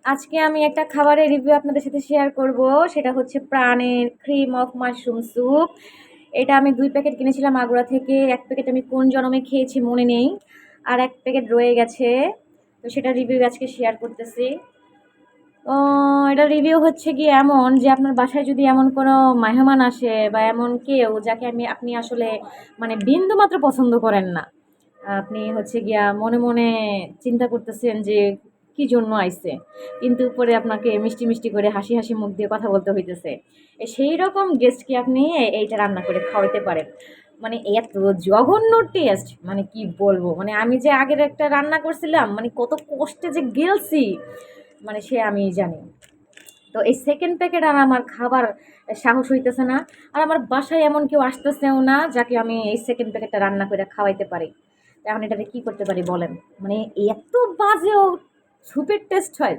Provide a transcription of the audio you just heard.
আজকে আমি একটা খাবারের রিভিউ আপনাদের সাথে শেয়ার করব। সেটা হচ্ছে প্রাণের ক্রিম অফ মাশরুম স্যুপ। এটা আমি ২ প্যাকেট কিনেছিলাম আগুরা থেকে। ১ প্যাকেট আমি কোন জনমে খেয়েছি মনে নেই। আর ১ প্যাকেট রয়ে গেছে। তো সেটার রিভিউ আজকে শেয়ার করতেছি। ও এটার রিভিউ হচ্ছে গিয়ে এমন যে আপনার বাসায় যদি এমন কোনো মেহমান আসে বা এমন কেউ যাকে আপনি আসলে মানে বিন্দুমাত্র পছন্দ করেন না। আপনি হচ্ছে গিয়া মনে, মনে চিন্তা করতেছেন যে কি জন্য আইছে। কিন্তু পরে আপনাকে মিষ্টি, মিষ্টি করে হাসি, হাসি মুখ দিয়ে কথা বলতে হইতেছে। সেই রকম গেস্টকে আপনি এইটা রান্না করে খাওয়াইতে পারেন। মানে এত জঘন্য টেস্ট মানে কি বলবো? মানে আমি যে আগের একটা রান্না করছিলাম মানে কত কষ্টে যে গেলছি মানে সে আমিই জানি। তো এই সেকেন্ড প্যাকেট আর আমার খাবার সাহস হইতেছে না। আর আমার বাসায় এমন কেউ আসতেছেও না যাকে আমি এই সেকেন্ড প্যাকেটটা রান্না করে খাওয়াইতে পারি। তো এখন এটাতে কি করতে পারি বলেন? মানে এত বাজে ও স্যুপের টেস্ট হয়।